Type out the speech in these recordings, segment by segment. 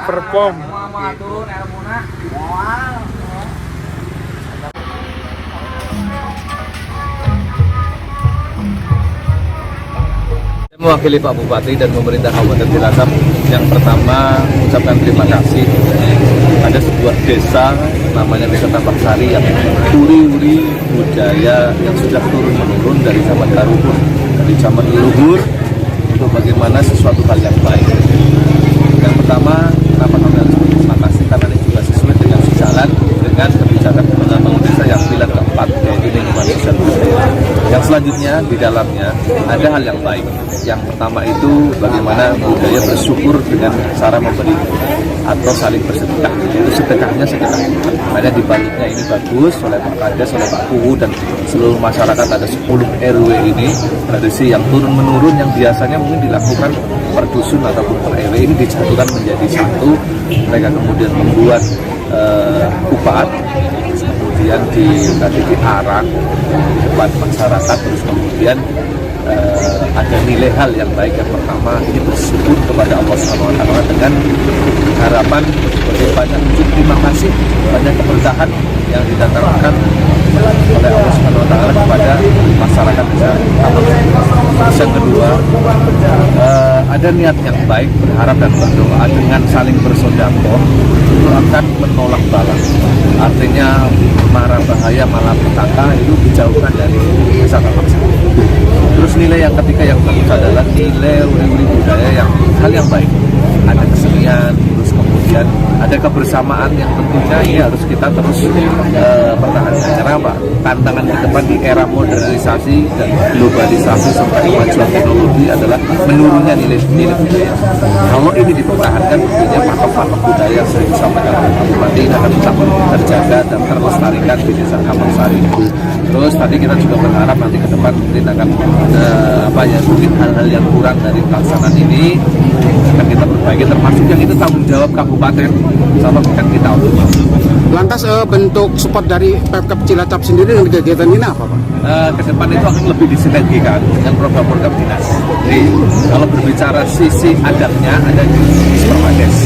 perform. Mewakili Pak Bupati dan pemerintah Kabupaten Cilacap, yang pertama ucapkan terima kasih. Ada sebuah desa namanya Desa Tambak Sari yang uri-uri budaya yang sudah turun-menurun dari zaman leluhur, dari zaman leluhur, itu bagaimana sesuatu hal yang baik. Yang pertama, kenapa kami harus berterima kasih, karena ini juga sesuai dengan sejalan dengan kebijakan pembangunan desa yang pilar keempat, yaitu lingkungan sosial budaya. Yang selanjutnya di dalamnya ada hal yang baik. Yang pertama itu bagaimana budaya bersyukur dengan cara memberi atau saling bersedekah. Itu sedekahnya sedekah. Ada di baliknya ini bagus oleh Pak Kades, oleh Pak Kuwu dan seluruh masyarakat. Ada 10 RW ini tradisi yang turun menurun yang biasanya mungkin dilakukan per dusun ataupun per RW ini disatukan menjadi satu. Mereka kemudian membuat upat, kemudian diarak di depan masyarakat, terus kemudian ada nilai hal yang baik. Yang pertama ini bersyukur kepada Allah SWT dengan harapan banyak terima kasih, banyak keberkahan yang didatangkan oleh Allah SWT kepada masyarakat desa. Yang kedua, ada niat yang baik, berharap dan berdoa dengan saling bersedekah itu akan menolak bala. Artinya mara bahaya malapetaka itu dijauhkan dari desa Tambak Sari. Terus nilai yang ketiga yang bagus adalah nilai uri-uri budaya yang hal yang baik. Ada kesenian, terus kemudian ada kebersamaan yang tentunya ini harus kita terus pertahankan. Karena apa? Tantangan ke depan di era modernisasi dan globalisasi serta kemajuan teknologi adalah menurunnya nilai-nilai budaya. Kalau ini dipertahankan, tentunya patok-patok budaya yang sering disampaikan oleh Pak Bupati akan tetap terjaga dan terlestarikan di Desa Tambak Sari. Terus tadi kita juga berharap nanti ke depan mungkin akan mungkin hal-hal yang kurang dari pelaksanaan ini akan kita perbaiki, termasuk yang itu tanggung jawab kabupaten sama bukan kita untuk. Lantas bentuk support dari Pemkab Cilacap sendiri dengan kegiatan ini apa, Pak? Ke depan itu akan lebih disinergikan dengan program-program dinas. Jadi kalau berbicara sisi adatnya ada di Permades.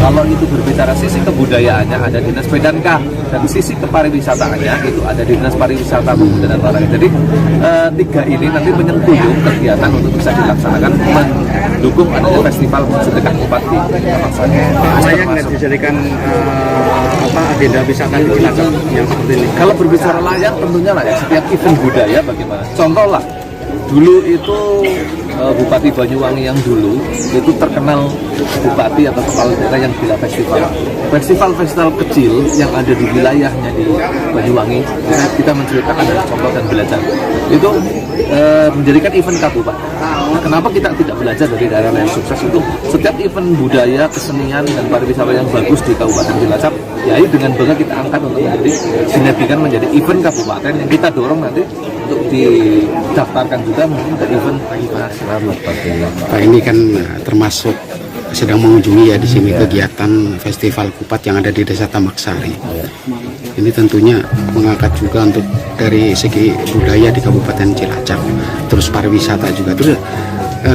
Kalau itu berbicara sisi kebudayaannya ada di Dinas PDK, dan sisi keparwisataannya itu ada di Dinas Pariwisata Pemuda dan Olahraga. Jadi tiga ini nanti menyentuyung kegiatan untuk bisa dilaksanakan mendukung adanya festival sedekah upat di Tambak Sari. Layak nggak dijadikan agenda wisata di Cilacap yang seperti ini? Kalau berbicara layak, tentunya layak. Setiap event budaya bagaimana? Contoh lah, dulu itu Bupati Banyuwangi yang dulu itu terkenal bupati atau kepala daerah yang gila festival. Festival-festival kecil yang ada di wilayahnya di Banyuwangi, kita menceritakan dari contoh dan belajar. Itu menjadikan event kabupaten. Nah, kenapa kita tidak belajar dari daerah yang sukses itu? Setiap event budaya, kesenian dan pariwisata yang bagus di Kabupaten Cilacap, ya dengan bangga kita angkat untuk menjadi sinergikan menjadi event kabupaten yang kita dorong nanti untuk didaftarkan juga mungkin ke event nasional. Pak, ini kan termasuk sedang mengunjungi ya di sini kegiatan festival kupat yang ada di Desa Tambak Sari. Ini tentunya mengangkat juga untuk dari segi budaya di Kabupaten Cilacap, terus pariwisata juga. Terus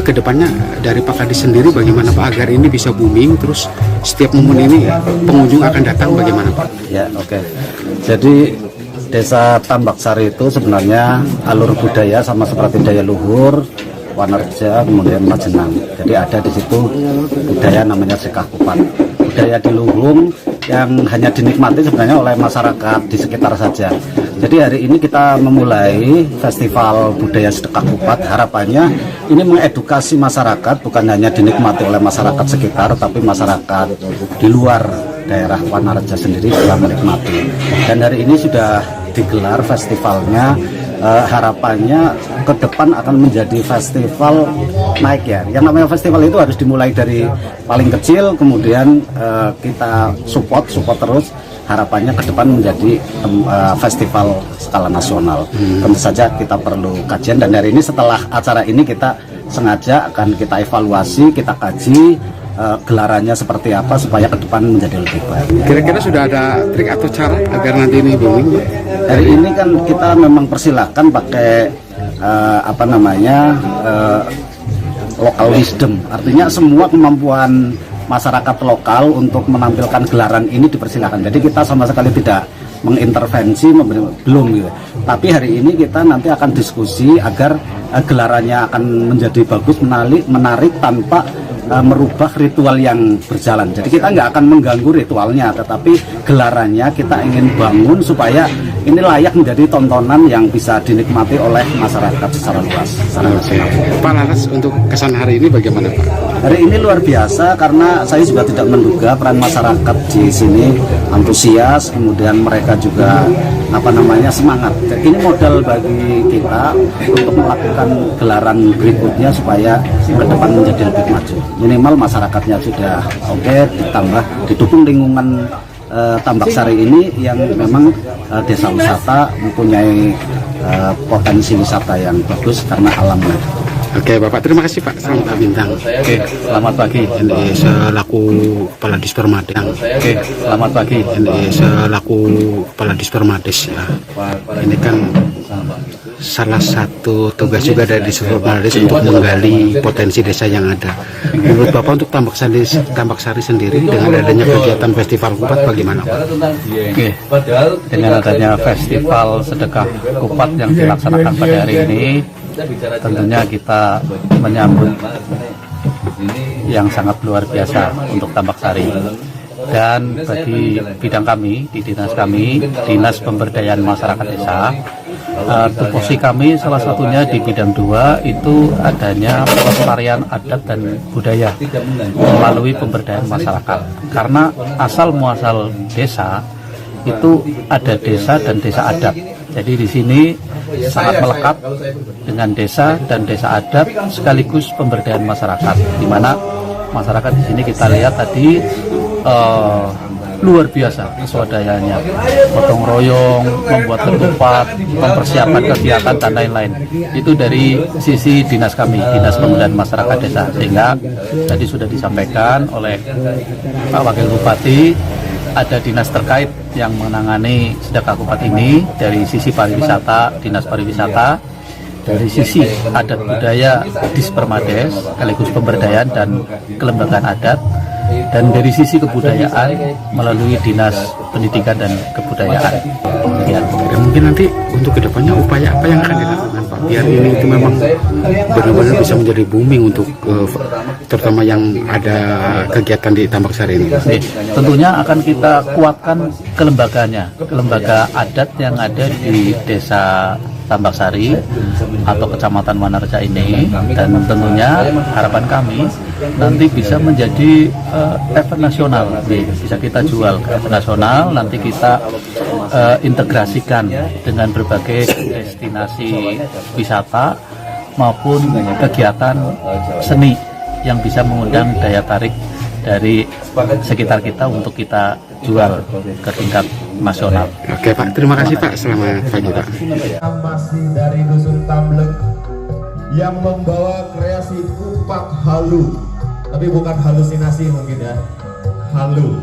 kedepannya dari Pak Kadis sendiri bagaimana Pak agar ini bisa booming, terus setiap momen ini pengunjung akan datang bagaimana Pak? Ya, oke. Jadi Desa Tambak Sari itu sebenarnya alur budaya sama seperti daya luhur, Wanarja, kemudian Majenang. Jadi ada di situ budaya namanya Sedekah Kupat. Budaya di Luhung yang hanya dinikmati sebenarnya oleh masyarakat di sekitar saja. Jadi hari ini kita memulai festival budaya Sedekah Kupat. Harapannya ini mengedukasi masyarakat, bukan hanya dinikmati oleh masyarakat sekitar, tapi masyarakat di luar daerah Wanarja sendiri juga menikmati. Dan hari ini sudah digelar festivalnya. Harapannya ke depan akan menjadi festival naik ya. Yang namanya festival itu harus dimulai dari paling kecil, kemudian kita support terus. Harapannya ke depan menjadi festival skala nasional. Tentu saja kita perlu kajian, dan hari ini setelah acara ini kita sengaja akan kita evaluasi, kita kaji gelarannya seperti apa supaya ke depan menjadi lebih baik. Kira-kira sudah ada trik atau cara agar nanti ini booming? Hari ini kan kita memang persilahkan pakai local wisdom, artinya semua kemampuan masyarakat lokal untuk menampilkan gelaran ini dipersilakan. Jadi kita sama sekali tidak mengintervensi, belum gitu. Tapi hari ini kita nanti akan diskusi agar gelarannya akan menjadi bagus, menarik tanpa merubah ritual yang berjalan. Jadi kita nggak akan mengganggu ritualnya, tetapi gelarannya kita ingin bangun supaya ini layak menjadi tontonan yang bisa dinikmati oleh masyarakat secara luas. Pak Laras, untuk kesan hari ini bagaimana Pak? Hari ini luar biasa karena saya juga tidak menduga peran masyarakat di sini antusias, kemudian mereka juga semangat. Jadi ini modal bagi kita untuk melakukan gelaran berikutnya supaya ke depan menjadi lebih maju. Minimal masyarakatnya sudah oke, ditambah didukung lingkungan Tambak Sari ini yang memang desa wisata mempunyai potensi wisata yang bagus karena alamnya. Oke Bapak, terima kasih Pak, selamat bintang. Oke, selamat pagi. Ini selaku Kepala Dispermades. Oke, selamat pagi. Ini selaku Kepala Dispermades ya. Ini kan salah satu tugas juga dari Dispermades untuk menggali potensi desa yang ada. Menurut Bapak untuk Tambak Sari sendiri dengan adanya kegiatan Festival Kupat bagaimana Pak? Oke, dengan adanya Festival Sedekah Kupat yang dilaksanakan pada hari ini, tentunya kita menyambut yang sangat luar biasa untuk Tambak Sari. Dan bagi bidang kami, di dinas kami, Dinas Pemberdayaan Masyarakat Desa, tupoksi kami salah satunya di bidang 2 itu adanya pelestarian adat dan budaya melalui pemberdayaan masyarakat. Karena asal muasal desa itu ada desa dan desa adat. Jadi di sini sangat melekat dengan desa dan desa adat sekaligus pemberdayaan masyarakat, di mana masyarakat di sini kita lihat tadi luar biasa swadayanya, gotong royong, membuat ketupat, mempersiapkan kegiatan dan lain-lain. Itu dari sisi dinas kami, Dinas Pemberdayaan Masyarakat Desa. Sehingga tadi sudah disampaikan oleh Pak Wakil Bupati, ada dinas terkait yang menangani sedekah kupat ini dari sisi pariwisata, dinas pariwisata, dari sisi adat budaya Dispermades, sekaligus pemberdayaan dan kelembagaan adat, dan dari sisi kebudayaan melalui dinas pendidikan dan kebudayaan. Dan mungkin nanti untuk kedepannya upaya apa yang akan dilakukan Pak, biar ini itu memang benar-benar bisa menjadi booming untuk terutama yang ada kegiatan di Tambak Sari ini. Tentunya akan kita kuatkan kelembagaannya, kelembaga adat yang ada di desa Tambak Sari atau Kecamatan Wanarja ini, dan tentunya harapan kami nanti bisa menjadi event nasional, bisa kita jual ke event nasional, nanti kita integrasikan dengan berbagai destinasi wisata maupun kegiatan seni yang bisa mengundang daya tarik dari sekitar kita untuk kita jual ke tingkat nasional. Oke Pak, terima kasih Pak, selamat pagi Pak. Masih dari Dusun Tamblek yang membawa kreasi kupat halu, tapi bukan halusinasi mungkin ya, halu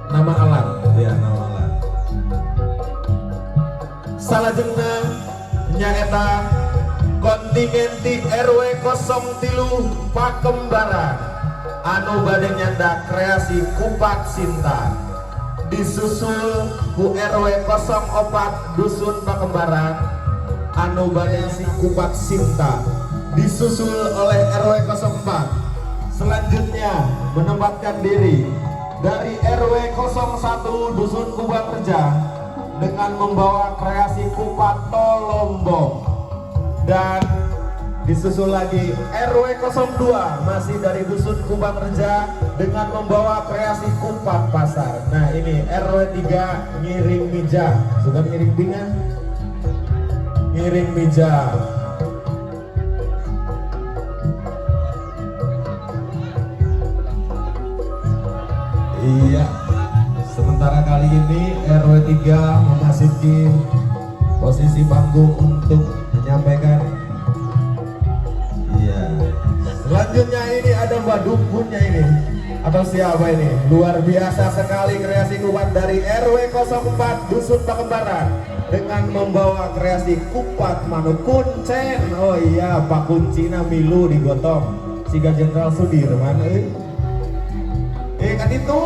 nama alam ya, nama alam. Salajengna nyaeta kontingenti RW 03 Pakembaran anu bade nyanda kreasi kupat Sinta, disusul ku RW 04 Dusun Pakembaran anu bade si kupat Sinta, disusul oleh RW 04. Selanjutnya menempatkan diri dari RW 01 Dusun Kubang Reja dengan membawa kreasi kupat Tolombong, dan disusul lagi RW 02 masih dari Dusun Kubang Reja dengan membawa kreasi kupat pasar. Nah ini RW 3 Ngiring Mija, suka ngiring pinggan, Ngiring Mija. Iya, sementara kali ini RW 3 memasuki posisi panggung untuk menyampaikan. Iya. Selanjutnya ini ada siapa dukunnya ini? Atau siapa ini? Luar biasa sekali kreasi kupat dari RW 04 Dusun Pakembaran dengan membawa kreasi kupat manuk kuncen. Oh iya, Pak Kuncina milu digotong Siga Jenderal Sudirman. Kan itu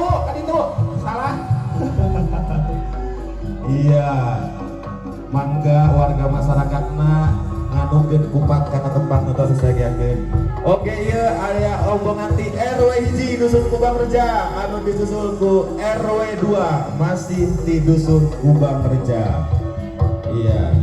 salah. Iya, mangga warga masyarakatna nganukeun kupat karena tempat nonton sesageakeun. Oke, iya aya omongan di RW 1 Dusun Kubang Reja anu disusul ku RW 2 masih di Dusun Kubang Reja. Iya.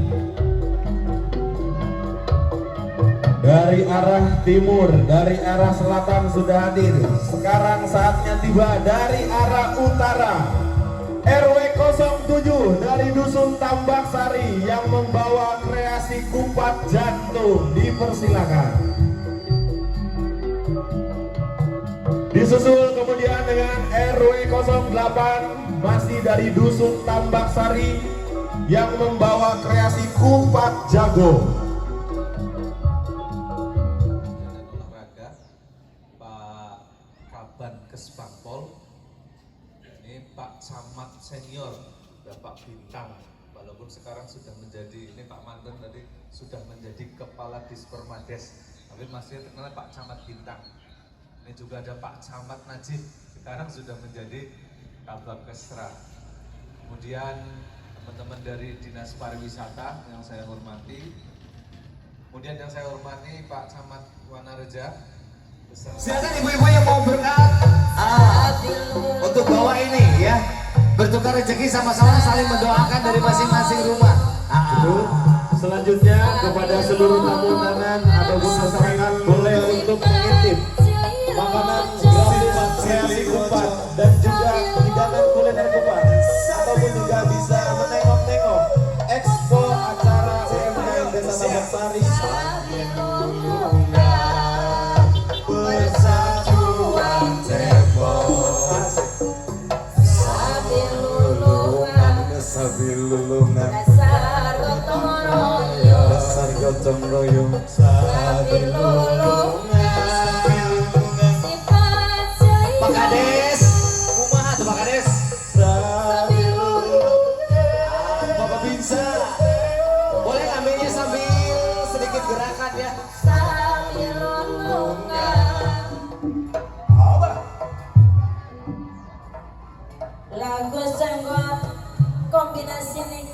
Dari arah timur, dari arah selatan sudah hadir. Sekarang saatnya tiba dari arah utara. RW 07 dari Dusun Tambak Sari yang membawa kreasi kupat jantung, dipersilakan. Disusul kemudian dengan RW 08 masih dari Dusun Tambak Sari yang membawa kreasi kupat jago. Olahraga Pak Kaban Kesbangpol, ini Pak Camat Senior Bapak Bintang, walaupun sekarang sudah menjadi, ini Pak Manten tadi sudah menjadi Kepala Dispermades, tapi masih terkenal Pak Camat Bintang. Ini juga ada Pak Camat Najib, sekarang sudah menjadi Kabag Kesra. Kemudian teman-teman dari Dinas Pariwisata yang saya hormati. Kemudian yang saya hormati Pak Camat Wanareja. Silakan ibu-ibu yang mau berangkat untuk bawa ini ya, bertukar rezeki sama-sama saling mendoakan dari masing-masing rumah. Selanjutnya kepada seluruh tamu undangan ataupun masyarakat boleh untuk mengintip makanan gratis kreasi kupat dan juga hidangan kuliner kupat, ataupun juga bisa menengok-nengok expo acara UMKM Desa Tambak Sari. Persatuan tembok sabilulungan dasar gotong royong sabilulungan. Pak Kades, kumaha tuh Pak Kades? Bapak Binsa, boleh ngambilnya sambil sedikit gerakan ya. Lagu sanggup kombinasi nih